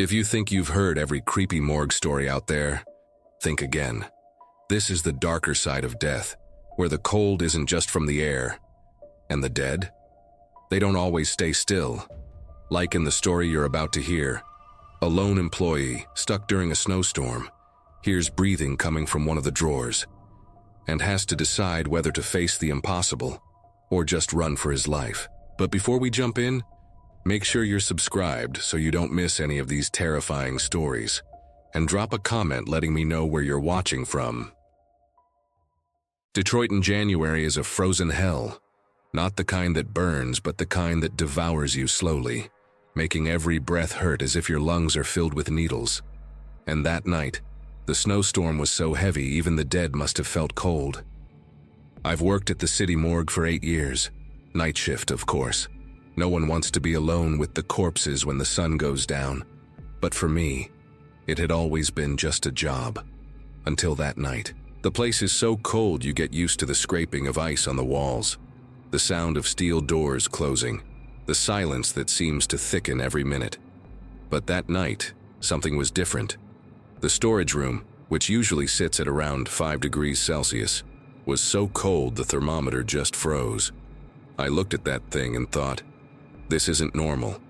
If you think you've heard every creepy morgue story out there, think again. This is the darker side of death, where the cold isn't just from the air. And the dead? They don't always stay still. Like in the story you're about to hear, a lone employee, stuck during a snowstorm, hears breathing coming from one of the drawers, and has to decide whether to face the impossible or just run for his life. But before we jump in, make sure you're subscribed so you don't miss any of these terrifying stories, and drop a comment letting me know where you're watching from. Detroit in January is a frozen hell, not the kind that burns, but the kind that devours you slowly, making every breath hurt as if your lungs are filled with needles. And that night, the snowstorm was so heavy even the dead must have felt cold. I've worked at the city morgue for 8 years, night shift of course. No one wants to be alone with the corpses when the sun goes down. But for me, it had always been just a job. Until that night. The place is so cold you get used to the scraping of ice on the walls, the sound of steel doors closing, the silence that seems to thicken every minute. But that night, something was different. The storage room, which usually sits at around 5 degrees Celsius, was so cold the thermometer just froze. I looked at that thing and thought, this isn't normal.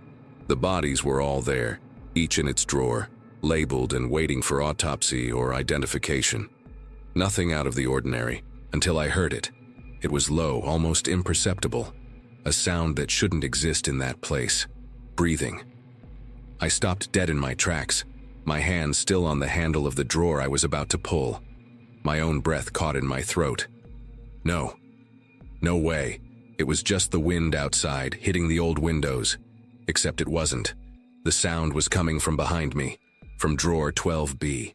The bodies were all there, each in its drawer, labeled and waiting for autopsy or identification. Nothing out of the ordinary, until I heard it. It was low, almost imperceptible, a sound that shouldn't exist in that place. Breathing. I stopped dead in my tracks, my hand still on the handle of the drawer I was about to pull. My own breath caught in my throat. No. No way. It was just the wind outside, hitting the old windows. Except it wasn't. The sound was coming from behind me, from drawer 12B.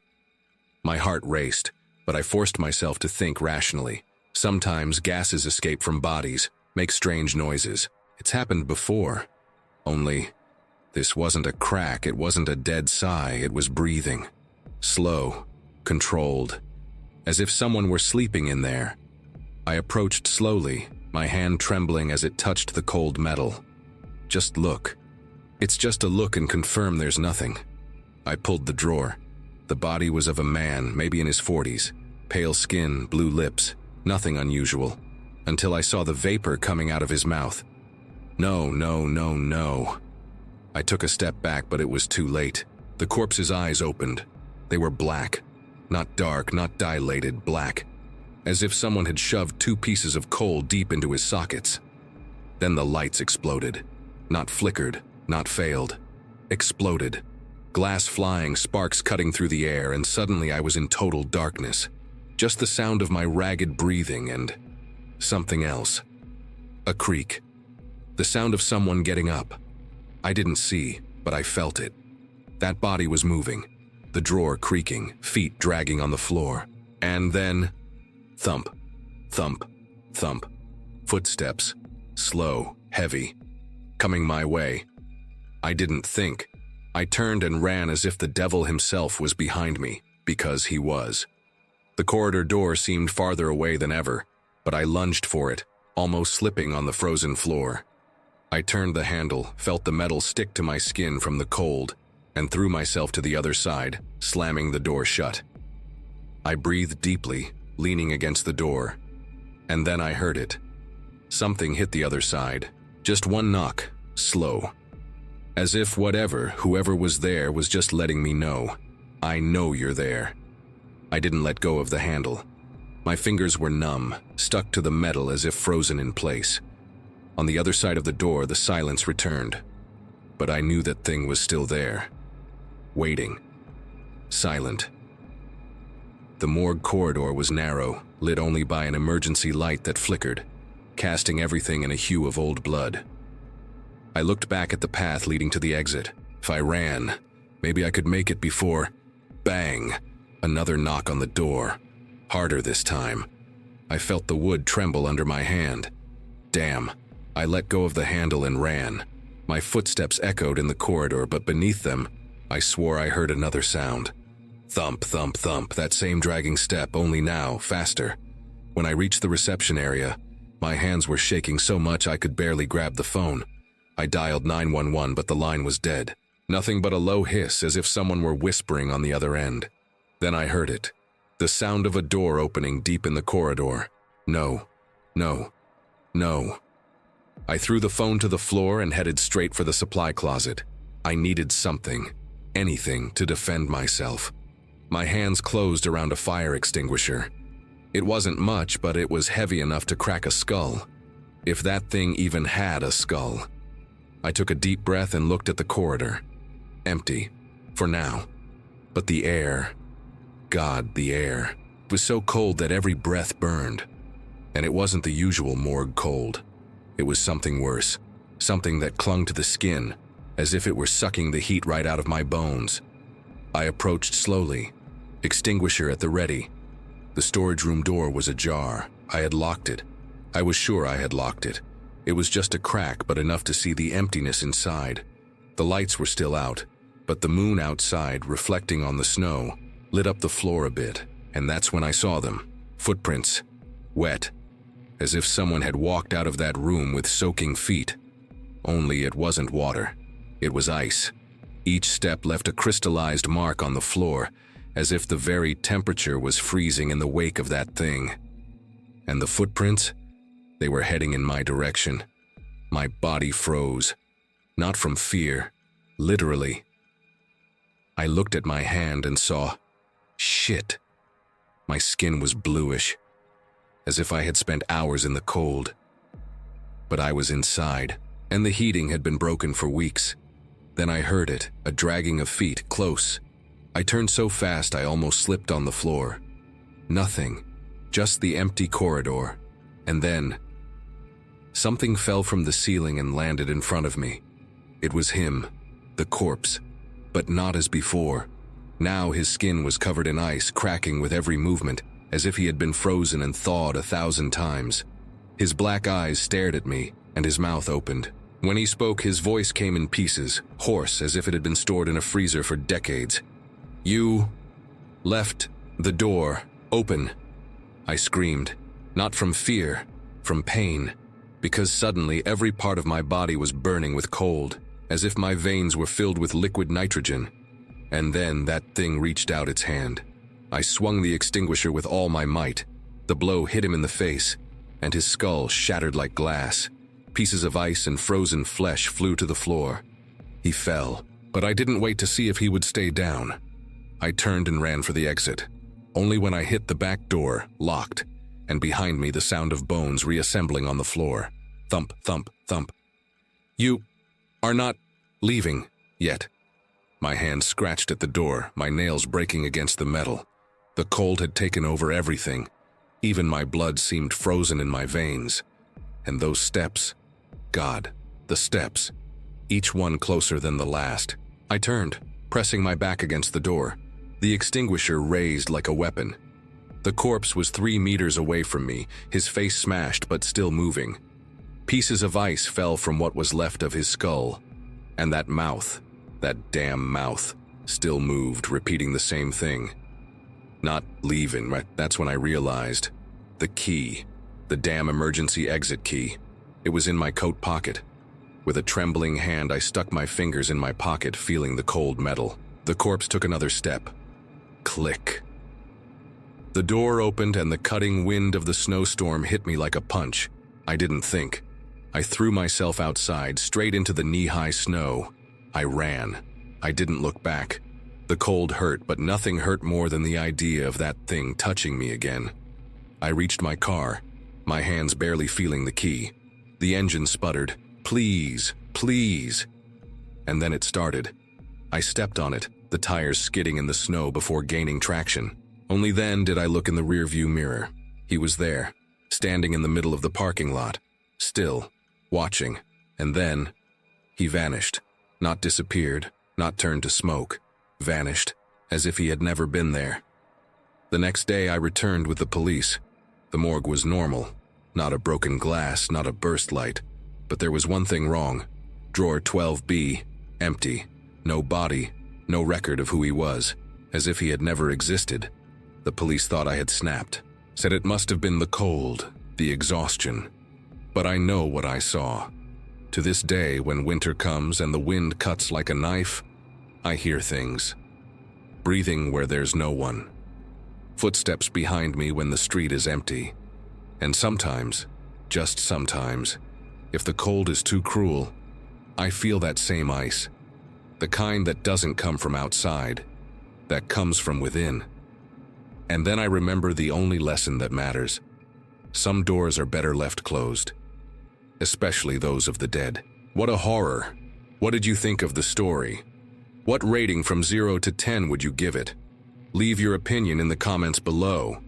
My heart raced, but I forced myself to think rationally. Sometimes gases escape from bodies, make strange noises. It's happened before. Only, this wasn't a crack, it wasn't a dead sigh, it was breathing. Slow, controlled, as if someone were sleeping in there. I approached slowly, my hand trembling as it touched the cold metal. Just look. It's just a look and confirm there's nothing. I pulled the drawer. The body was of a man, maybe in his 40s. Pale skin, blue lips, nothing unusual. Until I saw the vapor coming out of his mouth. No, no, no, no. I took a step back, but it was too late. The corpse's eyes opened. They were black. Not dark, not dilated, black. As if someone had shoved 2 pieces of coal deep into his sockets. Then the lights exploded. Not flickered, not failed. Exploded. Glass flying, sparks cutting through the air, and suddenly I was in total darkness. Just the sound of my ragged breathing and something else. A creak. The sound of someone getting up. I didn't see, but I felt it. That body was moving. The drawer creaking, feet dragging on the floor. And then, thump, thump, thump. Footsteps, slow, heavy, coming my way. I didn't think. I turned and ran as if the devil himself was behind me, because he was. The corridor door seemed farther away than ever, but I lunged for it, almost slipping on the frozen floor. I turned the handle, felt the metal stick to my skin from the cold, and threw myself to the other side, slamming the door shut. I breathed deeply, leaning against the door, and then I heard it. Something hit the other side, just one knock, slow. As if whoever was there was just letting me know, I know you're there. I didn't let go of the handle. My fingers were numb, stuck to the metal as if frozen in place. On the other side of the door, the silence returned. But I knew that thing was still there. Waiting. Silent. The morgue corridor was narrow, lit only by an emergency light that flickered, casting everything in a hue of old blood. I looked back at the path leading to the exit. If I ran, maybe I could make it before… Bang! Another knock on the door. Harder this time. I felt the wood tremble under my hand. Damn. I let go of the handle and ran. My footsteps echoed in the corridor, but beneath them, I swore I heard another sound. Thump, thump, thump, that same dragging step, only now, faster. When I reached the reception area, my hands were shaking so much I could barely grab the phone. I dialed 911, but the line was dead. Nothing but a low hiss, as if someone were whispering on the other end. Then I heard it. The sound of a door opening deep in the corridor. No, no, no. I threw the phone to the floor and headed straight for the supply closet. I needed something, anything, to defend myself. My hands closed around a fire extinguisher. It wasn't much, but it was heavy enough to crack a skull. If that thing even had a skull. I took a deep breath and looked at the corridor. Empty, for now. But the air, God, the air, was so cold that every breath burned. And it wasn't the usual morgue cold. It was something worse, something that clung to the skin, as if it were sucking the heat right out of my bones. I approached slowly, extinguisher at the ready. The storage room door was ajar. I had locked it. I was sure I had locked it. It was just a crack, but enough to see the emptiness inside. The lights were still out, but the moon outside, reflecting on the snow, lit up the floor a bit, and that's when I saw them. Footprints. Wet. As if someone had walked out of that room with soaking feet. Only it wasn't water. It was ice. Each step left a crystallized mark on the floor, as if the very temperature was freezing in the wake of that thing. And the footprints? They were heading in my direction. My body froze. Not from fear. Literally. I looked at my hand and saw... shit. My skin was bluish, as if I had spent hours in the cold. But I was inside, and the heating had been broken for weeks. Then I heard it, a dragging of feet, close. I turned so fast I almost slipped on the floor. Nothing, just the empty corridor. And then... something fell from the ceiling and landed in front of me. It was him, the corpse, but not as before. Now his skin was covered in ice, cracking with every movement, as if he had been frozen and thawed 1,000 times. His black eyes stared at me, and his mouth opened. When he spoke, his voice came in pieces, hoarse as if it had been stored in a freezer for decades. "You left the door open," I screamed, not from fear, from pain, because suddenly every part of my body was burning with cold, as if my veins were filled with liquid nitrogen. And then that thing reached out its hand. I swung the extinguisher with all my might. The blow hit him in the face, and his skull shattered like glass. Pieces of ice and frozen flesh flew to the floor. He fell, but I didn't wait to see if he would stay down. I turned and ran for the exit. Only when I hit the back door, locked, and behind me the sound of bones reassembling on the floor. Thump, thump, thump. "You are not leaving yet." My hand scratched at the door, my nails breaking against the metal. The cold had taken over everything. Even my blood seemed frozen in my veins. And those steps, God, the steps, each one closer than the last. I turned, pressing my back against the door, the extinguisher raised like a weapon. The corpse was 3 meters away from me, his face smashed but still moving. Pieces of ice fell from what was left of his skull, and that mouth, that damn mouth, still moved, repeating the same thing. Not leaving, that's when I realized. The key, the damn emergency exit key. It was in my coat pocket. With a trembling hand, I stuck my fingers in my pocket, feeling the cold metal. The corpse took another step. Click. The door opened and the cutting wind of the snowstorm hit me like a punch. I didn't think. I threw myself outside, straight into the knee-high snow. I ran. I didn't look back. The cold hurt, but nothing hurt more than the idea of that thing touching me again. I reached my car, my hands barely feeling the key. The engine sputtered. "Please, please." And then it started. I stepped on it, the tires skidding in the snow before gaining traction. Only then did I look in the rearview mirror. He was there, standing in the middle of the parking lot, still, watching. And then, he vanished. Not disappeared, not turned to smoke. Vanished, as if he had never been there. The next day I returned with the police. The morgue was normal. Not a broken glass, not a burst light. But there was one thing wrong. Drawer 12B, empty. No body, no record of who he was, as if he had never existed. The police thought I had snapped, said it must have been the cold, the exhaustion. But I know what I saw. To this day, when winter comes and the wind cuts like a knife, I hear things. Breathing where there's no one. Footsteps behind me when the street is empty. And sometimes, just sometimes, if the cold is too cruel, I feel that same ice. The kind that doesn't come from outside, that comes from within. And then I remember the only lesson that matters. Some doors are better left closed, especially those of the dead. What a horror! What did you think of the story? What rating from 0 to 10 would you give it? Leave your opinion in the comments below.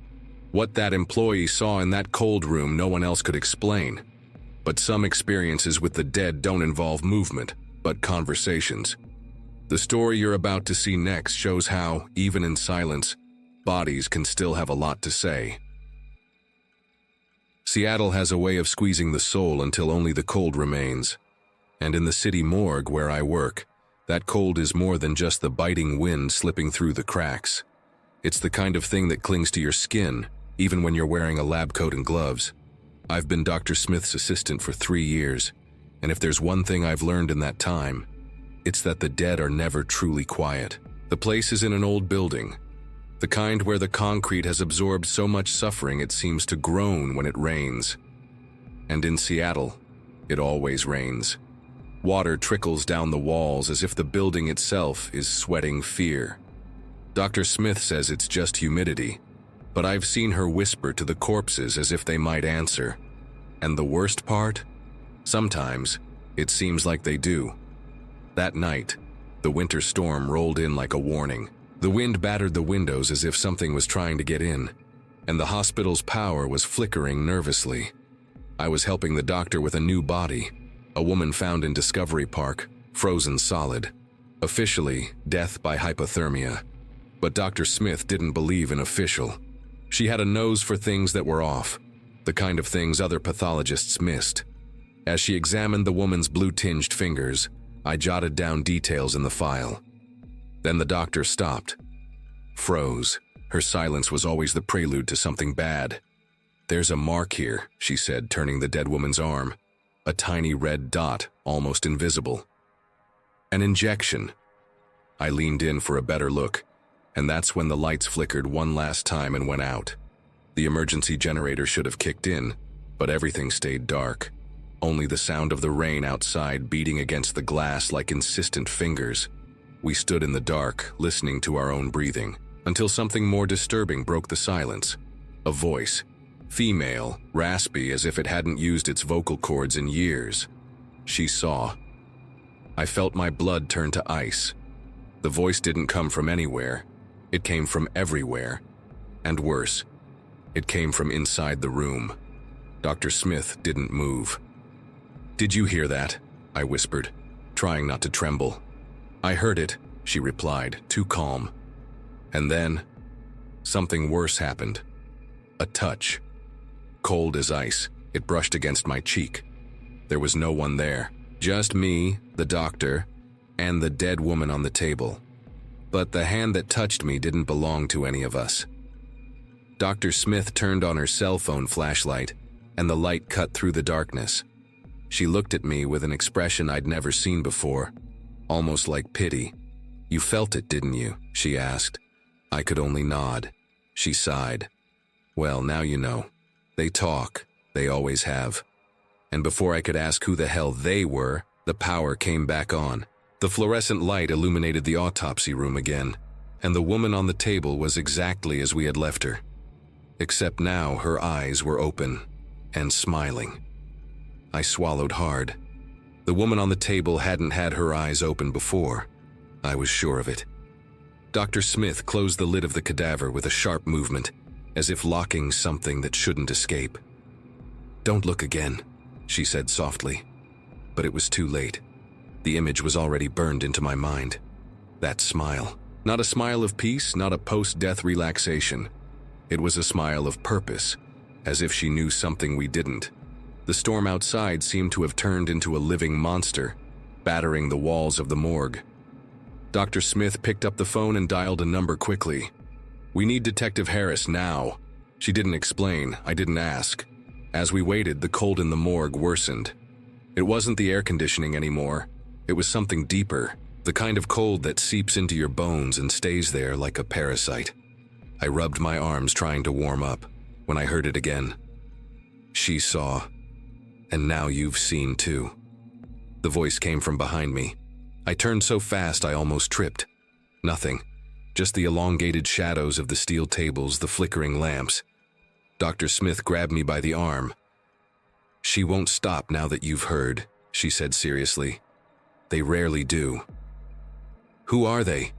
What that employee saw in that cold room no one else could explain. But some experiences with the dead don't involve movement, but conversations. The story you're about to see next shows how, even in silence, bodies can still have a lot to say. Seattle has a way of squeezing the soul until only the cold remains. And in the city morgue where I work, that cold is more than just the biting wind slipping through the cracks. It's the kind of thing that clings to your skin, even when you're wearing a lab coat and gloves. I've been Dr. Smith's assistant for 3 years, and if there's one thing I've learned in that time, it's that the dead are never truly quiet. The place is in an old building, the kind where the concrete has absorbed so much suffering it seems to groan when it rains. And in Seattle, it always rains. Water trickles down the walls as if the building itself is sweating fear. Dr. Smith says it's just humidity, but I've seen her whisper to the corpses as if they might answer. And the worst part? Sometimes, it seems like they do. That night, the winter storm rolled in like a warning. The wind battered the windows as if something was trying to get in, and the hospital's power was flickering nervously. I was helping the doctor with a new body, a woman found in Discovery Park, frozen solid. Officially, death by hypothermia. But Dr. Smith didn't believe in official. She had a nose for things that were off, the kind of things other pathologists missed. As she examined the woman's blue-tinged fingers, I jotted down details in the file. Then the doctor stopped. Froze. Her silence was always the prelude to something bad. "There's a mark here," she said, turning the dead woman's arm. A tiny red dot, almost invisible. An injection. I leaned in for a better look, and that's when the lights flickered one last time and went out. The emergency generator should have kicked in, but everything stayed dark. Only the sound of the rain outside beating against the glass like insistent fingers. We stood in the dark, listening to our own breathing, until something more disturbing broke the silence. A voice. Female, raspy as if it hadn't used its vocal cords in years. She saw. I felt my blood turn to ice. The voice didn't come from anywhere. It came from everywhere. And worse, it came from inside the room. Dr. Smith didn't move. "Did you hear that?" I whispered, trying not to tremble. "I heard it," she replied, too calm. And then, something worse happened. A touch. Cold as ice, it brushed against my cheek. There was no one there. Just me, the doctor, and the dead woman on the table. But the hand that touched me didn't belong to any of us. Dr. Smith turned on her cell phone flashlight, and the light cut through the darkness. She looked at me with an expression I'd never seen before, almost like pity. "You felt it, didn't you?" she asked. I could only nod. She sighed. "Well, now you know. They talk. They always have." And before I could ask who the hell they were, the power came back on. The fluorescent light illuminated the autopsy room again, and the woman on the table was exactly as we had left her. Except now her eyes were open and smiling. I swallowed hard. The woman on the table hadn't had her eyes open before. I was sure of it. Dr. Smith closed the lid of the cadaver with a sharp movement, as if locking something that shouldn't escape. "Don't look again," she said softly. But it was too late. The image was already burned into my mind. That smile. Not a smile of peace, not a post-death relaxation. It was a smile of purpose, as if she knew something we didn't. The storm outside seemed to have turned into a living monster, battering the walls of the morgue. Dr. Smith picked up the phone and dialed a number quickly. "We need Detective Harris now." She didn't explain, I didn't ask. As we waited, the cold in the morgue worsened. It wasn't the air conditioning anymore. It was something deeper, The kind of cold that seeps into your bones and stays there like a parasite. I rubbed my arms trying to warm up when I heard it again. She saw, and now you've seen too. The voice came from behind me. I turned so fast I almost tripped. Nothing, just the elongated shadows of the steel tables, the flickering lamps. Dr. Smith grabbed me by the arm. "She won't stop now that you've heard," she said seriously. "They rarely do." "Who are they?"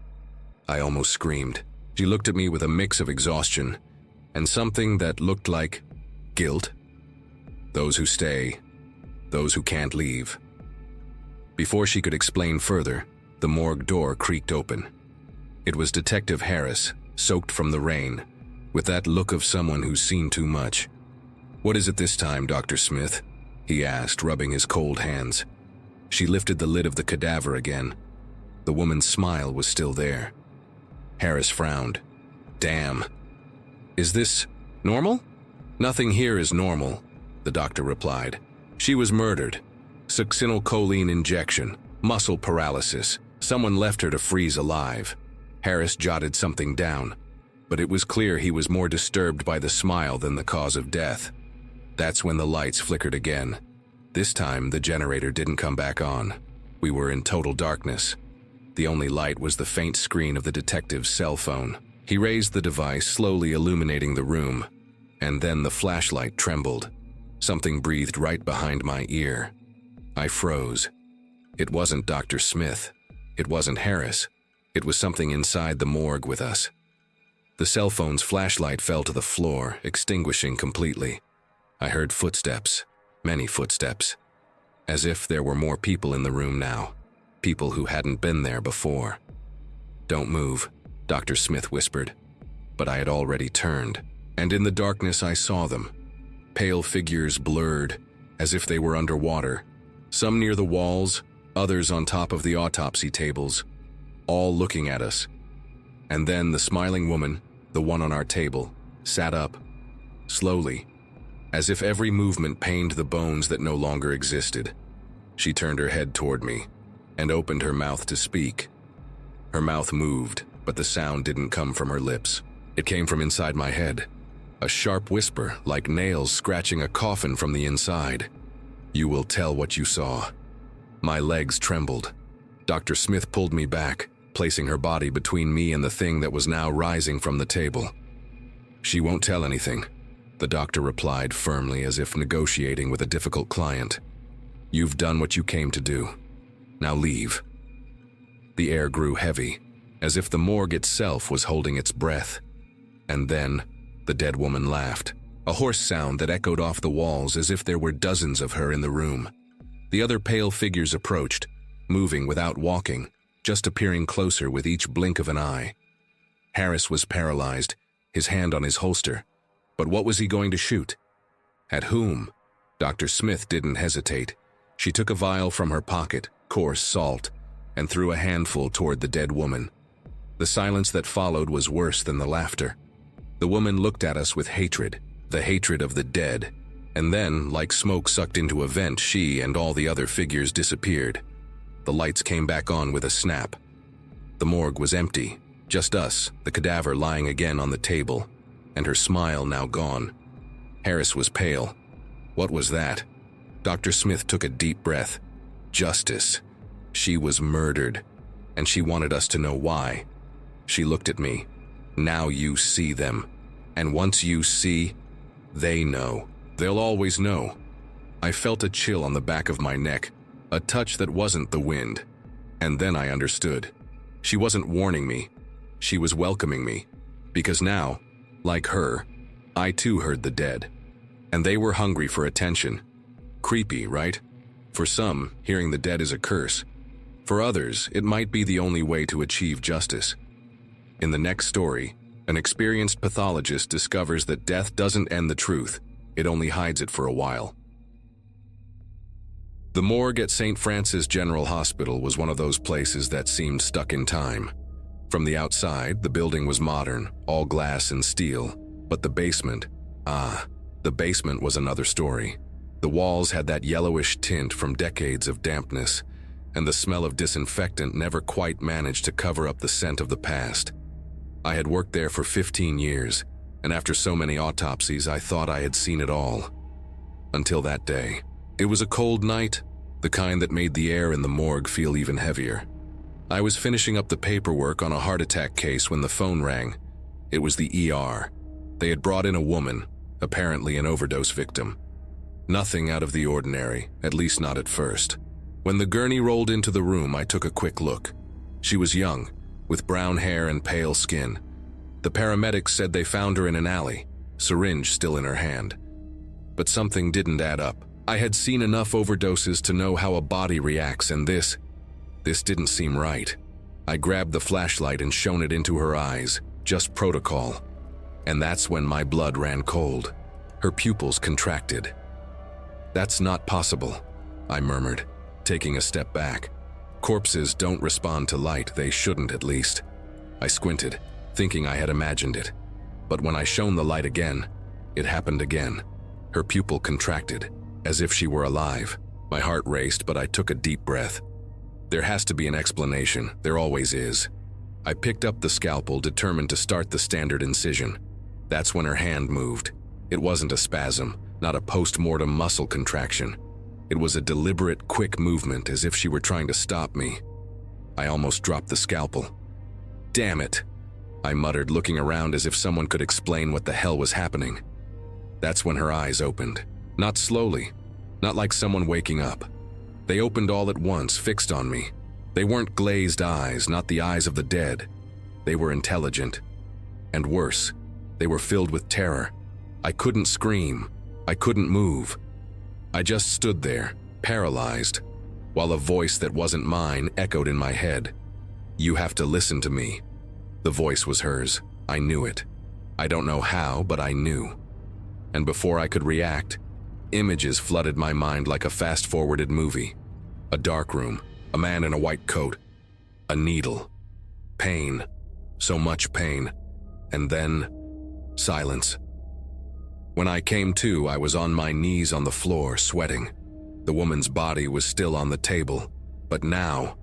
I almost screamed. She looked at me with a mix of exhaustion and something that looked like guilt. "Those who stay, those who can't leave." Before she could explain further, the morgue door creaked open. It was Detective Harris, soaked from the rain, with that look of someone who's seen too much. "What is it this time, Dr. Smith?" he asked, rubbing his cold hands. She lifted the lid of the cadaver again. The woman's smile was still there. Harris frowned. "Damn. Is this normal?" "Nothing here is normal," the doctor replied. "She was murdered. Succinylcholine injection, muscle paralysis. Someone left her to freeze alive." Harris jotted something down, but it was clear he was more disturbed by the smile than the cause of death. That's when the lights flickered again. This time, the generator didn't come back on. We were in total darkness. The only light was the faint screen of the detective's cell phone. He raised the device, slowly illuminating the room, and then the flashlight trembled. Something breathed right behind my ear. I froze. It wasn't Dr. Smith. It wasn't Harris. It was something inside the morgue with us. The cell phone's flashlight fell to the floor, extinguishing completely. I heard footsteps, many footsteps, as if there were more people in the room now, people who hadn't been there before. "Don't move," Dr. Smith whispered, but I had already turned, and in the darkness I saw them. Pale figures blurred, as if they were underwater, some near the walls, others on top of the autopsy tables, all looking at us. And then the smiling woman, the one on our table, sat up, slowly, as if every movement pained the bones that no longer existed. She turned her head toward me and opened her mouth to speak. Her mouth moved, but the sound didn't come from her lips. It came from inside my head, a sharp whisper like nails scratching a coffin from the inside. "You will tell what you saw." My legs trembled. Dr. Smith pulled me back, placing her body between me and the thing that was now rising from the table. "She won't tell anything," the doctor replied firmly, as if negotiating with a difficult client. "You've done what you came to do. Now leave." The air grew heavy, as if the morgue itself was holding its breath. And then, the dead woman laughed, a hoarse sound that echoed off the walls as if there were dozens of her in the room. The other pale figures approached, moving without walking, just appearing closer with each blink of an eye. Harris was paralyzed, his hand on his holster. But what was he going to shoot? At whom? Dr. Smith didn't hesitate. She took a vial from her pocket, coarse salt, and threw a handful toward the dead woman. The silence that followed was worse than the laughter. The woman looked at us with hatred, the hatred of the dead, and then, like smoke sucked into a vent, she and all the other figures disappeared. The lights came back on with a snap. The morgue was empty, just us, the cadaver lying again on the table, and her smile now gone. Harris was pale. What was that? Dr. Smith took a deep breath. Justice. She was murdered, and she wanted us to know why. She looked at me. Now you see them, and once you see, they know. They'll always know. I felt a chill on the back of my neck, a touch that wasn't the wind. And then I understood. She wasn't warning me. She was welcoming me. Because now, like her, I too heard the dead. And they were hungry for attention. Creepy, right? For some, hearing the dead is a curse. For others, it might be the only way to achieve justice. In the next story, an experienced pathologist discovers that death doesn't end the truth. It only hides it for a while. The morgue at St. Francis General Hospital was one of those places that seemed stuck in time. From the outside, the building was modern, all glass and steel, but the basement was another story. The walls had that yellowish tint from decades of dampness, and the smell of disinfectant never quite managed to cover up the scent of the past. I had worked there for 15 years, and after so many autopsies, I thought I had seen it all. Until that day. It was a cold night, the kind that made the air in the morgue feel even heavier. I was finishing up the paperwork on a heart attack case when the phone rang. It was the ER. They had brought in a woman, apparently an overdose victim. Nothing out of the ordinary, at least not at first. When the gurney rolled into the room, I took a quick look. She was young, with brown hair and pale skin. The paramedics said they found her in an alley, syringe still in her hand. But something didn't add up. I had seen enough overdoses to know how a body reacts, and this didn't seem right. I grabbed the flashlight and shone it into her eyes, just protocol. And that's when my blood ran cold. Her pupils contracted. "That's not possible," I murmured, taking a step back. Corpses don't respond to light, they shouldn't at least. I squinted, thinking I had imagined it. But when I shone the light again, it happened again. Her pupil contracted, as if she were alive. My heart raced, but I took a deep breath. There has to be an explanation, there always is. I picked up the scalpel, determined to start the standard incision. That's when her hand moved. It wasn't a spasm, not a post-mortem muscle contraction. It was a deliberate, quick movement, as if she were trying to stop me. I almost dropped the scalpel. "Damn it," I muttered, looking around as if someone could explain what the hell was happening. That's when her eyes opened. Not slowly, not like someone waking up. They opened all at once, fixed on me. They weren't glazed eyes, not the eyes of the dead. They were intelligent. And worse, they were filled with terror. I couldn't scream. I couldn't move. I just stood there, paralyzed, while a voice that wasn't mine echoed in my head. "You have to listen to me." The voice was hers. I knew it. I don't know how, but I knew. And before I could react, images flooded my mind like a fast-forwarded movie. A dark room, a man in a white coat, a needle, pain, so much pain, and then silence. When I came to, I was on my knees on the floor, sweating. The woman's body was still on the table, but now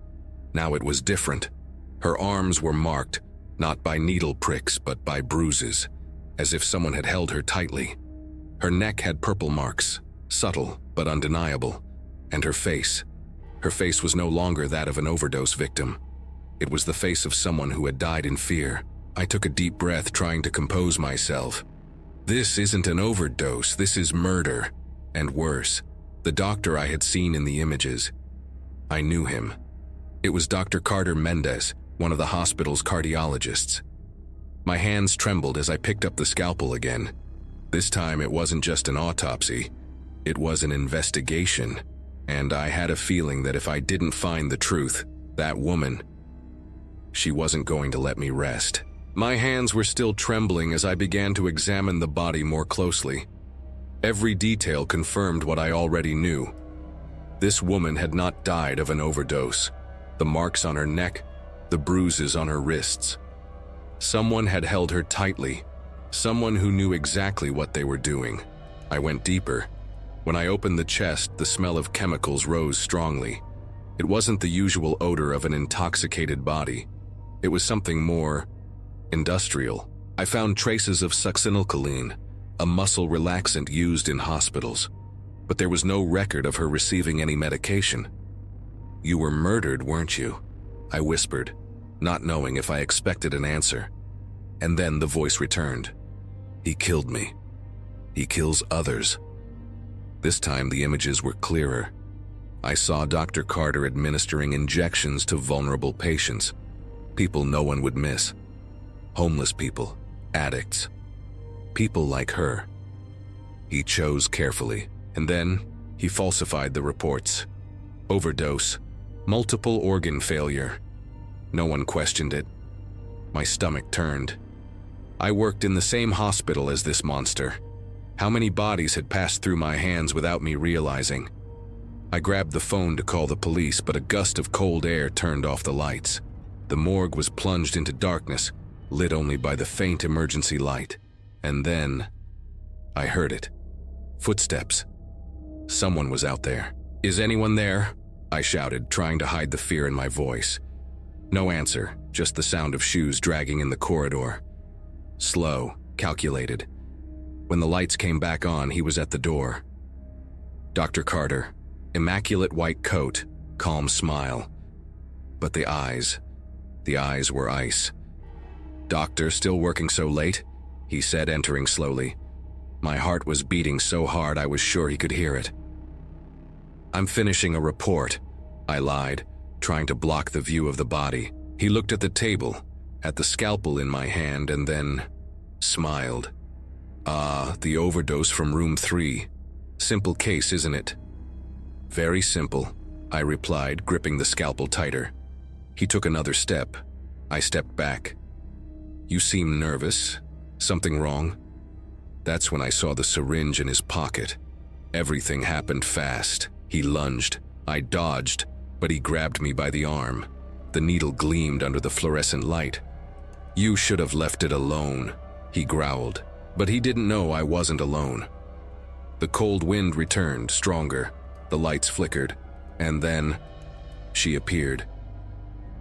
it was different. Her arms were marked, not by needle pricks, but by bruises, as if someone had held her tightly. Her neck had purple marks, subtle but undeniable, and her face was no longer that of an overdose victim. It was the face of someone who had died in fear. I took a deep breath, trying to compose myself. This isn't an overdose, this is murder. And worse, the doctor I had seen in the images. I knew him. It was Dr. Carter Mendez, one of the hospital's cardiologists. My hands trembled as I picked up the scalpel again. This time it wasn't just an autopsy, it was an investigation. And I had a feeling that if I didn't find the truth, that woman, she wasn't going to let me rest. My hands were still trembling as I began to examine the body more closely. Every detail confirmed what I already knew. This woman had not died of an overdose. The marks on her neck, the bruises on her wrists. Someone had held her tightly, someone who knew exactly what they were doing. I went deeper. When I opened the chest, the smell of chemicals rose strongly. It wasn't the usual odor of an intoxicated body. It was something more industrial. I found traces of succinylcholine, a muscle relaxant used in hospitals, but there was no record of her receiving any medication. "You were murdered, weren't you?" I whispered, not knowing if I expected an answer. And then the voice returned. "He killed me. He kills others." This time the images were clearer. I saw Dr. Carter administering injections to vulnerable patients, people no one would miss. Homeless people, addicts, people like her. He chose carefully, and then he falsified the reports. Overdose, multiple organ failure. No one questioned it. My stomach turned. I worked in the same hospital as this monster. How many bodies had passed through my hands without me realizing? I grabbed the phone to call the police, but a gust of cold air turned off the lights. The morgue was plunged into darkness, lit only by the faint emergency light. And then I heard it. Footsteps. Someone was out there. "Is anyone there?" I shouted, trying to hide the fear in my voice. No answer, just the sound of shoes dragging in the corridor. Slow, calculated. When the lights came back on, he was at the door. Dr. Carter, immaculate white coat, calm smile. But the eyes were ice. "Doctor, still working so late?" he said, entering slowly. My heart was beating so hard I was sure he could hear it. "I'm finishing a report," I lied, trying to block the view of the body. He looked at the table, at the scalpel in my hand, and then smiled. "Ah, the overdose from room 3. Simple case, isn't it?" "Very simple," I replied, gripping the scalpel tighter. He took another step. I stepped back. "You seem nervous. Something wrong?" That's when I saw the syringe in his pocket. Everything happened fast. He lunged. I dodged, but he grabbed me by the arm. The needle gleamed under the fluorescent light. "You should have left it alone," he growled. But he didn't know I wasn't alone. The cold wind returned, stronger. The lights flickered. And then she appeared.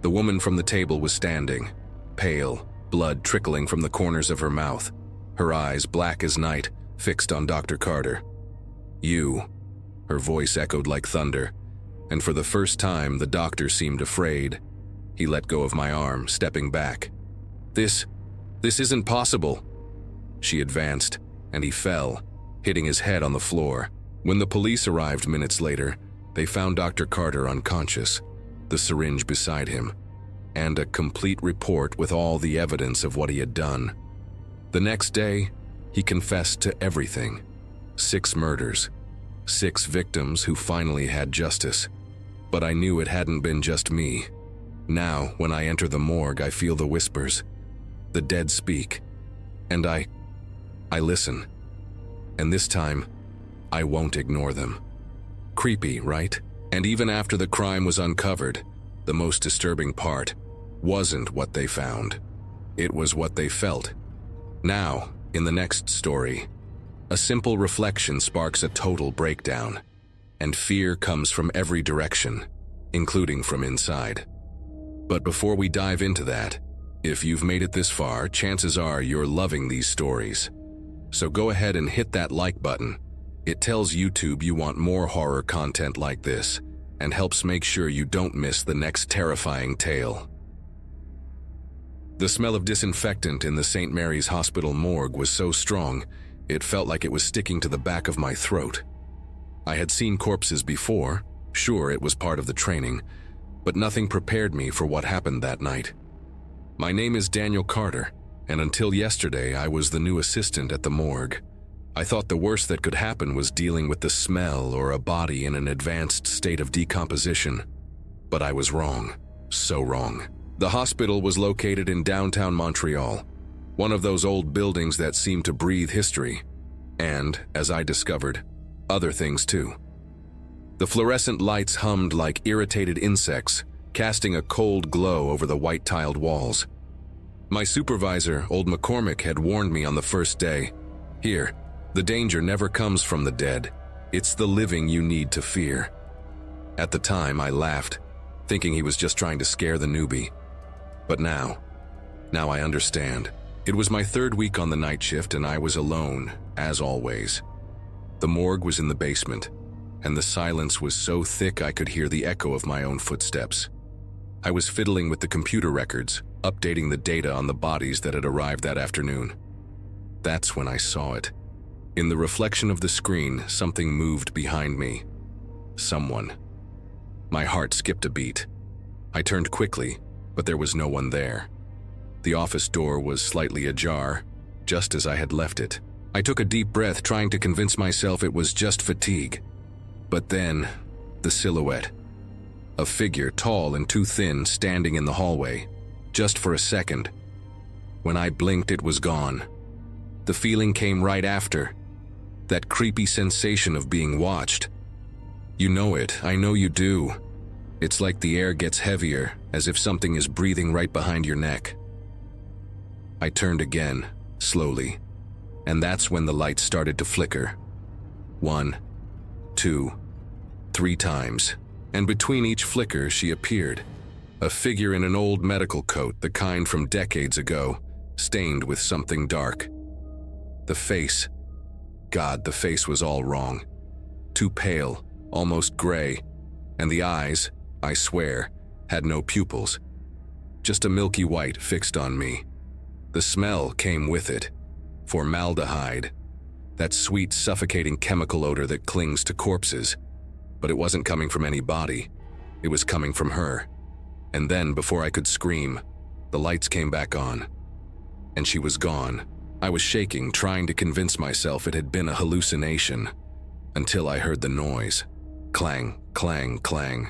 The woman from the table was standing, pale, blood trickling from the corners of her mouth, her eyes black as night, fixed on Dr. Carter. "You," her voice echoed like thunder, and for the first time the doctor seemed afraid. He let go of my arm, stepping back. This isn't possible." She advanced, and he fell, hitting his head on the floor. When the police arrived minutes later, they found Dr. Carter unconscious, the syringe beside him, and a complete report with all the evidence of what he had done. The next day, he confessed to everything. 6 murders, 6 victims who finally had justice. But I knew it hadn't been just me. Now, when I enter the morgue, I feel the whispers. The dead speak, and I listen. And this time, I won't ignore them. Creepy, right? And even after the crime was uncovered, the most disturbing part wasn't what they found. It was what they felt. Now, in the next story, a simple reflection sparks a total breakdown, and fear comes from every direction, including from inside. But before we dive into that, if you've made it this far, chances are you're loving these stories. So go ahead and hit that like button. It tells YouTube you want more horror content like this, and helps make sure you don't miss the next terrifying tale. The smell of disinfectant in the St. Mary's Hospital morgue was so strong, it felt like it was sticking to the back of my throat. I had seen corpses before, sure it was part of the training, but nothing prepared me for what happened that night. My name is Daniel Carter, and until yesterday I was the new assistant at the morgue. I thought the worst that could happen was dealing with the smell or a body in an advanced state of decomposition. But I was wrong, so wrong. The hospital was located in downtown Montreal, one of those old buildings that seem to breathe history, and, as I discovered, other things too. The fluorescent lights hummed like irritated insects, casting a cold glow over the white-tiled walls. My supervisor, old McCormick, had warned me on the first day, "Here, the danger never comes from the dead. It's the living you need to fear." At the time, I laughed, thinking he was just trying to scare the newbie. But now I understand. It was my 3rd week on the night shift, and I was alone, as always. The morgue was in the basement, and the silence was so thick I could hear the echo of my own footsteps. I was fiddling with the computer records, updating the data on the bodies that had arrived that afternoon. That's when I saw it. In the reflection of the screen, something moved behind me. Someone. My heart skipped a beat. I turned quickly, but there was no one there. The office door was slightly ajar, just as I had left it. I took a deep breath, trying to convince myself it was just fatigue. But then, the silhouette. A figure, tall and too thin, standing in the hallway. Just for a second. When I blinked, it was gone. The feeling came right after. That creepy sensation of being watched. You know it, I know you do. It's like the air gets heavier, as if something is breathing right behind your neck. I turned again, slowly, and that's when the lights started to flicker. 1, 2, 3 times, And between each flicker, she appeared. A figure in an old medical coat, the kind from decades ago, stained with something dark. The face. God, the face was all wrong. Too pale, almost gray, and the eyes, I swear, had no pupils. Just a milky white fixed on me. The smell came with it. Formaldehyde. That sweet, suffocating chemical odor that clings to corpses. But it wasn't coming from any body. It was coming from her. And then, before I could scream, the lights came back on. And she was gone. I was shaking, trying to convince myself it had been a hallucination, until I heard the noise. Clang, clang, clang.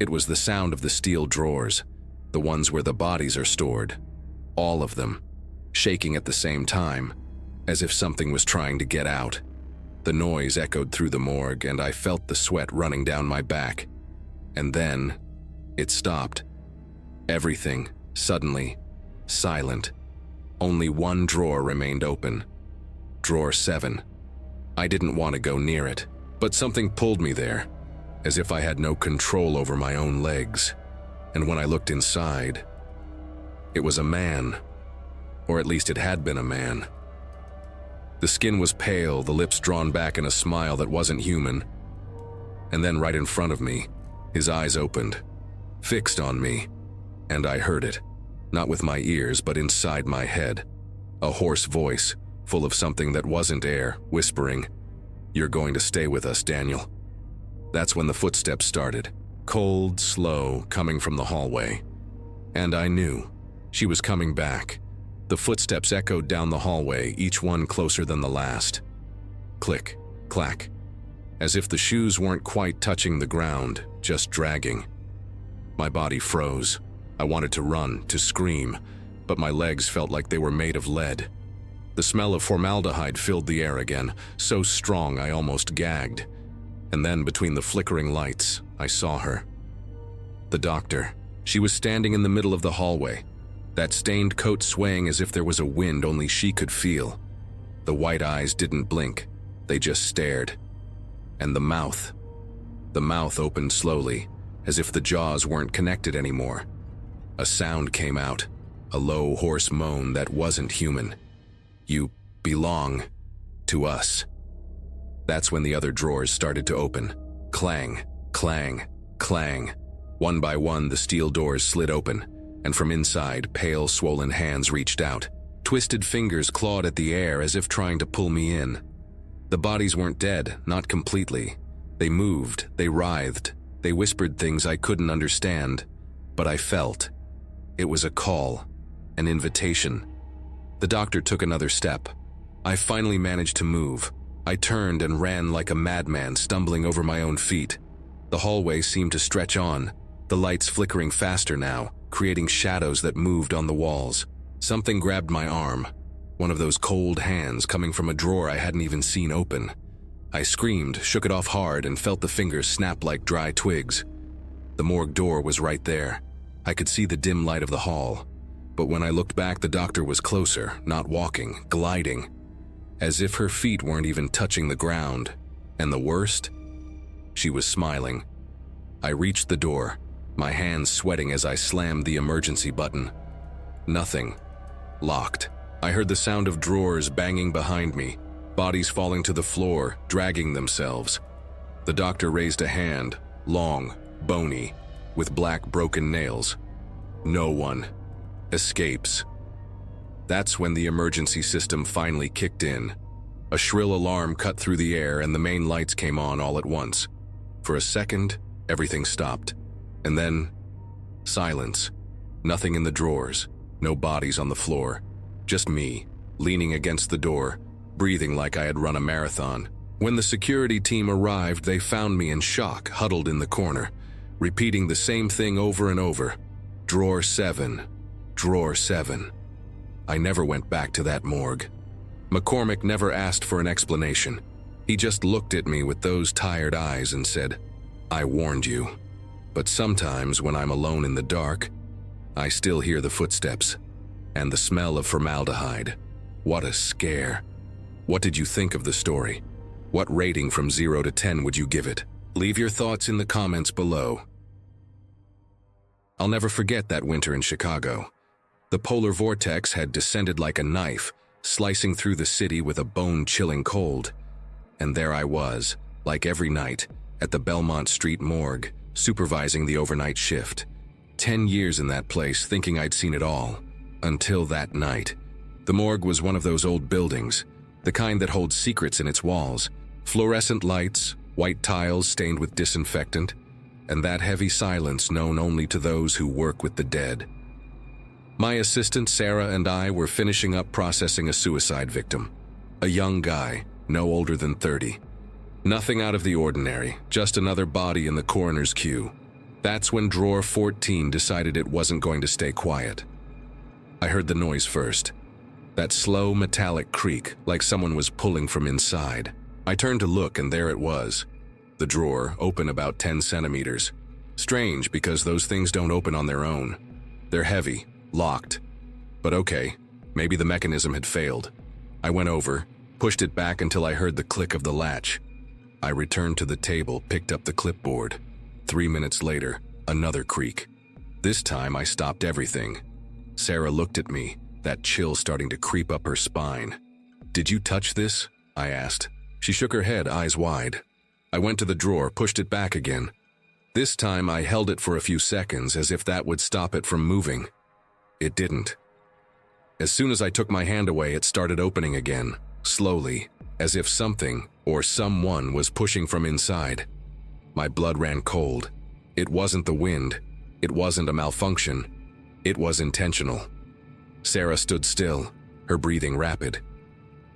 It was the sound of the steel drawers, the ones where the bodies are stored. All of them, shaking at the same time, as if something was trying to get out. The noise echoed through the morgue, and I felt the sweat running down my back. And then, it stopped. Everything, suddenly, silent. Only one drawer remained open. Drawer 7. I didn't want to go near it, but something pulled me there, as if I had no control over my own legs. And when I looked inside, it was a man. Or at least it had been a man. The skin was pale, the lips drawn back in a smile that wasn't human. And then right in front of me, his eyes opened, fixed on me, and I heard it. Not with my ears, but inside my head. A hoarse voice, full of something that wasn't air, whispering, "You're going to stay with us, Daniel." That's when the footsteps started, cold, slow, coming from the hallway. And I knew. She was coming back. The footsteps echoed down the hallway, each one closer than the last. Click, clack. As if the shoes weren't quite touching the ground, just dragging. My body froze. I wanted to run, to scream, but my legs felt like they were made of lead. The smell of formaldehyde filled the air again, so strong I almost gagged. And then, between the flickering lights, I saw her. The doctor. She was standing in the middle of the hallway, that stained coat swaying as if there was a wind only she could feel. The white eyes didn't blink, they just stared. And the mouth opened slowly, as if the jaws weren't connected anymore. A sound came out, a low, hoarse moan that wasn't human. "You belong to us." That's when the other drawers started to open. Clang, clang, clang. One by one, the steel doors slid open, and from inside, pale, swollen hands reached out. Twisted fingers clawed at the air as if trying to pull me in. The bodies weren't dead, not completely. They moved, they writhed, they whispered things I couldn't understand, but I felt. It was a call, an invitation. The doctor took another step. I finally managed to move. I turned and ran like a madman, stumbling over my own feet. The hallway seemed to stretch on, the lights flickering faster now, creating shadows that moved on the walls. Something grabbed my arm, one of those cold hands coming from a drawer I hadn't even seen open. I screamed, shook it off hard, and felt the fingers snap like dry twigs. The morgue door was right there. I could see the dim light of the hall. But when I looked back, the doctor was closer, not walking, gliding, as if her feet weren't even touching the ground. And the worst? She was smiling. I reached the door, my hands sweating as I slammed the emergency button. Nothing. Locked. I heard the sound of drawers banging behind me, bodies falling to the floor, dragging themselves. The doctor raised a hand, long, bony, with black broken nails. No one escapes. That's when the emergency system finally kicked in. A shrill alarm cut through the air and the main lights came on all at once. For a second, everything stopped. And then, silence. Nothing in the drawers, no bodies on the floor. Just me, leaning against the door, breathing like I had run a marathon. When the security team arrived, they found me in shock, huddled in the corner, repeating the same thing over and over. Drawer 7. Drawer 7. I never went back to that morgue. McCormick never asked for an explanation. He just looked at me with those tired eyes and said, "I warned you." But sometimes when I'm alone in the dark, I still hear the footsteps and the smell of formaldehyde. What a scare. What did you think of the story? What rating from 0 to 10 would you give it? Leave your thoughts in the comments below. I'll never forget that winter in Chicago. The polar vortex had descended like a knife, slicing through the city with a bone-chilling cold. And there I was, like every night, at the Belmont Street morgue, supervising the overnight shift. 10 years in that place, thinking I'd seen it all. Until that night. The morgue was one of those old buildings, the kind that holds secrets in its walls. Fluorescent lights, white tiles stained with disinfectant, and that heavy silence known only to those who work with the dead. My assistant Sarah and I were finishing up processing a suicide victim. A young guy, no older than 30. Nothing out of the ordinary, just another body in the coroner's queue. That's when drawer 14 decided it wasn't going to stay quiet. I heard the noise first. That slow metallic creak, like someone was pulling from inside. I turned to look, and there it was. The drawer, open about 10 centimeters. Strange, because those things don't open on their own. They're heavy, locked. But okay, maybe the mechanism had failed. I went over, pushed it back until I heard the click of the latch. I returned to the table, picked up the clipboard. 3 minutes later, another creak. This time I stopped everything. Sarah looked at me, that chill starting to creep up her spine. "Did you touch this?" I asked. She shook her head, eyes wide. I went to the drawer, pushed it back again. This time I held it for a few seconds, as if that would stop it from moving. It didn't. As soon as I took my hand away, it started opening again, slowly, as if something or someone was pushing from inside. My blood ran cold. It wasn't the wind. It wasn't a malfunction. It was intentional. Sarah stood still, her breathing rapid.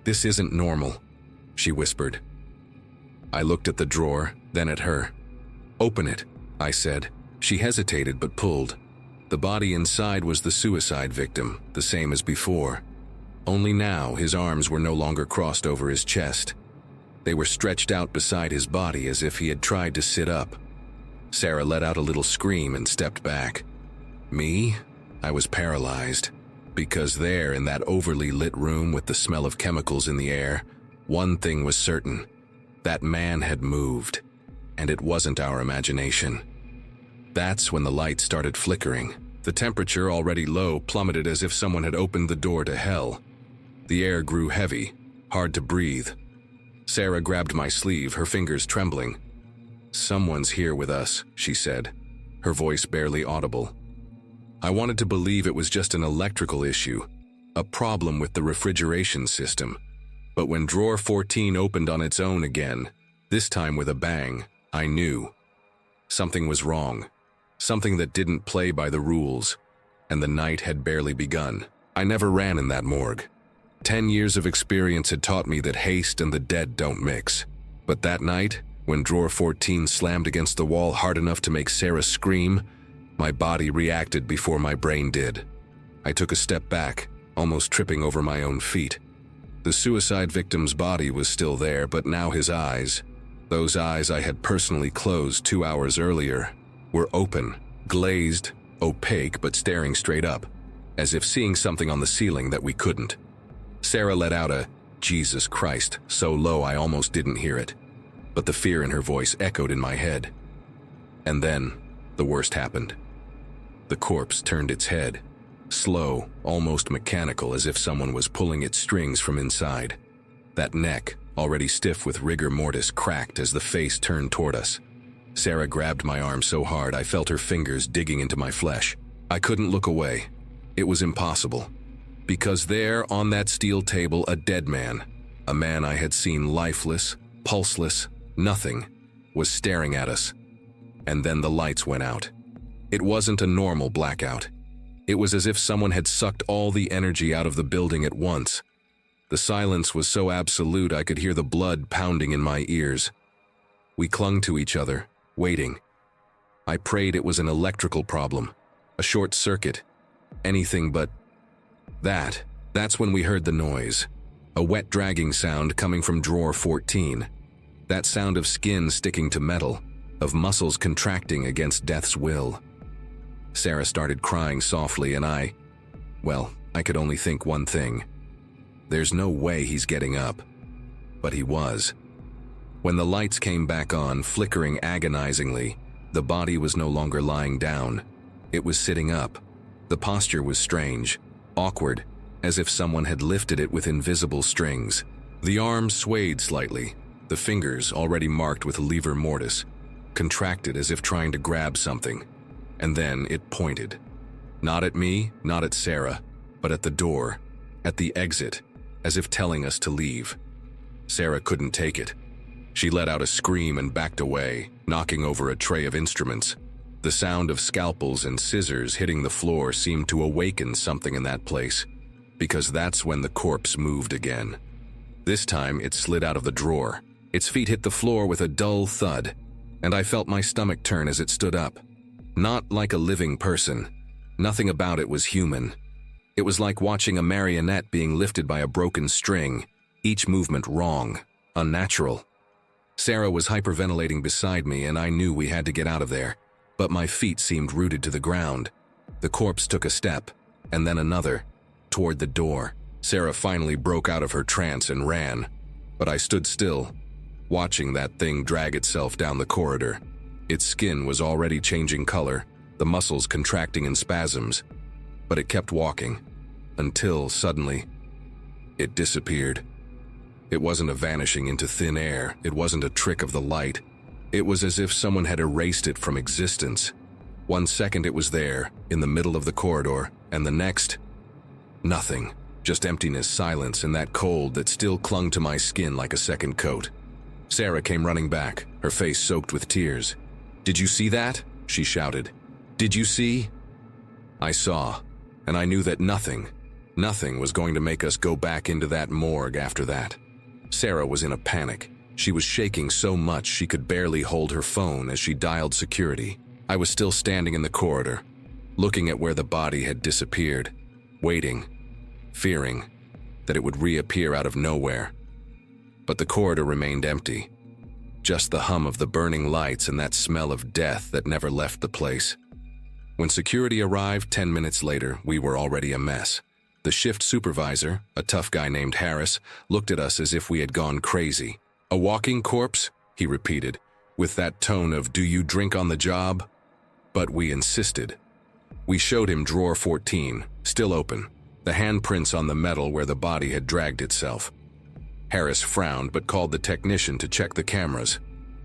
"This isn't normal," she whispered. I looked at the drawer, then at her. "Open it," I said. She hesitated but pulled. The body inside was the suicide victim, the same as before. Only now his arms were no longer crossed over his chest. They were stretched out beside his body as if he had tried to sit up. Sarah let out a little scream and stepped back. Me? I was paralyzed. Because there, in that overly lit room with the smell of chemicals in the air, one thing was certain. That man had moved. And it wasn't our imagination. That's when the light started flickering. The temperature, already low, plummeted as if someone had opened the door to hell. The air grew heavy, hard to breathe. Sarah grabbed my sleeve, her fingers trembling. "Someone's here with us," she said, her voice barely audible. I wanted to believe it was just an electrical issue, a problem with the refrigeration system. But when drawer 14 opened on its own again, this time with a bang, I knew. Something was wrong. Something that didn't play by the rules. And the night had barely begun. I never ran in that morgue. 10 years of experience had taught me that haste and the dead don't mix. But that night, when drawer 14 slammed against the wall hard enough to make Sarah scream, my body reacted before my brain did. I took a step back, almost tripping over my own feet. The suicide victim's body was still there, but now his eyes, those eyes I had personally closed 2 hours earlier, were open, glazed, opaque, but staring straight up, as if seeing something on the ceiling that we couldn't. Sarah let out a "Jesus Christ" so low I almost didn't hear it, but the fear in her voice echoed in my head. And then, the worst happened. The corpse turned its head, slow, almost mechanical, as if someone was pulling its strings from inside. That neck, already stiff with rigor mortis, cracked as the face turned toward us. Sarah grabbed my arm so hard I felt her fingers digging into my flesh. I couldn't look away. It was impossible. Because there, on that steel table, a dead man, a man I had seen lifeless, pulseless, nothing, was staring at us. And then the lights went out. It wasn't a normal blackout. It was as if someone had sucked all the energy out of the building at once. The silence was so absolute I could hear the blood pounding in my ears. We clung to each other, waiting. I prayed it was an electrical problem, a short circuit, anything but that. That's when we heard the noise, a wet dragging sound coming from drawer 14. That sound of skin sticking to metal, of muscles contracting against death's will. Sarah started crying softly and I could only think one thing. There's no way he's getting up. But he was. When the lights came back on, flickering agonizingly, the body was no longer lying down. It was sitting up. The posture was strange, awkward, as if someone had lifted it with invisible strings. The arms swayed slightly, the fingers, already marked with lever mortis, contracted as if trying to grab something. And then it pointed. Not at me, not at Sarah, but at the door, at the exit, as if telling us to leave. Sarah couldn't take it. She let out a scream and backed away, knocking over a tray of instruments. The sound of scalpels and scissors hitting the floor seemed to awaken something in that place, because that's when the corpse moved again. This time it slid out of the drawer. Its feet hit the floor with a dull thud, and I felt my stomach turn as it stood up. Not like a living person. Nothing about it was human. It was like watching a marionette being lifted by a broken string, each movement wrong, unnatural. Sarah was hyperventilating beside me, and I knew we had to get out of there, but my feet seemed rooted to the ground. The corpse took a step, and then another, toward the door. Sarah finally broke out of her trance and ran, but I stood still, watching that thing drag itself down the corridor. Its skin was already changing color, the muscles contracting in spasms, but it kept walking, until, suddenly, it disappeared. It wasn't a vanishing into thin air, it wasn't a trick of the light. It was as if someone had erased it from existence. 1 second it was there, in the middle of the corridor, and the next, nothing. Just emptiness, silence, and that cold that still clung to my skin like a second coat. Sarah came running back, her face soaked with tears. "Did you see that?" she shouted. "Did you see?" I saw, and I knew that nothing was going to make us go back into that morgue after that. Sarah was in a panic. She was shaking so much she could barely hold her phone as she dialed security. I was still standing in the corridor, looking at where the body had disappeared, waiting, fearing that it would reappear out of nowhere. But the corridor remained empty. Just the hum of the burning lights and that smell of death that never left the place. When security arrived 10 minutes later, we were already a mess. The shift supervisor, a tough guy named Harris, looked at us as if we had gone crazy. "A walking corpse?" he repeated, with that tone of "do you drink on the job?" But we insisted. We showed him drawer 14, still open, the handprints on the metal where the body had dragged itself. Harris frowned but called the technician to check the cameras.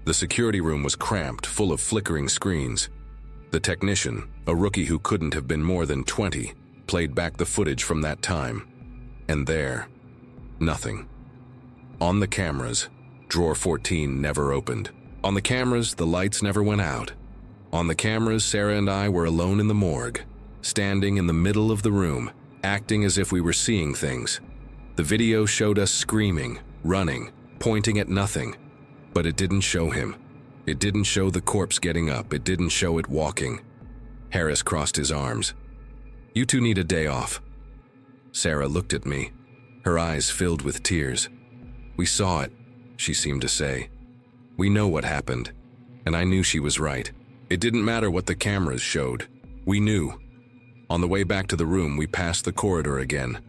The security room was cramped, full of flickering screens. The technician, a rookie who couldn't have been more than 20, played back the footage from that time. And there, nothing. On the cameras, drawer 14 never opened. On the cameras, the lights never went out. On the cameras, Sarah and I were alone in the morgue, standing in the middle of the room, acting as if we were seeing things. The video showed us screaming, running, pointing at nothing, but it didn't show him. It didn't show the corpse getting up. It didn't show it walking. Harris crossed his arms. "You two need a day off." Sarah looked at me, her eyes filled with tears. "We saw it," she seemed to say. "We know what happened." And I knew she was right. It didn't matter what the cameras showed. We knew. On the way back to the room, we passed the corridor again.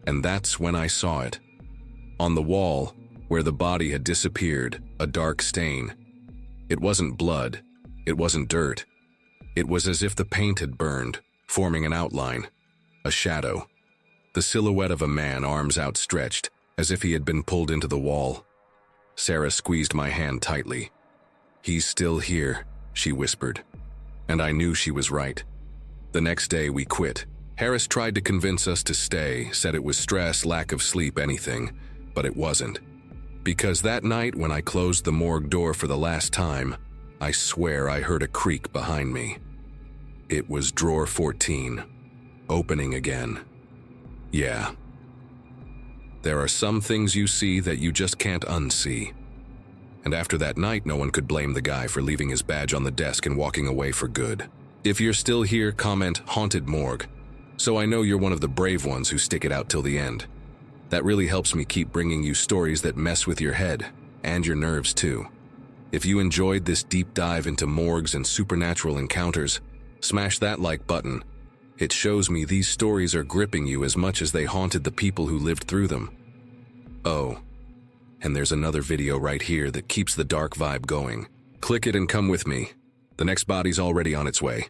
And that's when I saw it. On the wall, where the body had disappeared, a dark stain. It wasn't blood. It wasn't dirt. It was as if the paint had burned, forming an outline, a shadow. The silhouette of a man, arms outstretched, as if he had been pulled into the wall. Sarah squeezed my hand tightly. "He's still here," she whispered. And I knew she was right. The next day we quit. Harris tried to convince us to stay, said it was stress, lack of sleep, anything, but it wasn't. Because that night when I closed the morgue door for the last time, I swear I heard a creak behind me. It was drawer 14, opening again. Yeah. There are some things you see that you just can't unsee. And after that night, no one could blame the guy for leaving his badge on the desk and walking away for good. If you're still here, comment "Haunted Morgue," so I know you're one of the brave ones who stick it out till the end. That really helps me keep bringing you stories that mess with your head, and your nerves too. If you enjoyed this deep dive into morgues and supernatural encounters, smash that like button. It shows me these stories are gripping you as much as they haunted the people who lived through them. Oh, And there's another video right here that keeps the dark vibe going. Click it and come with me. The next body's already on its way.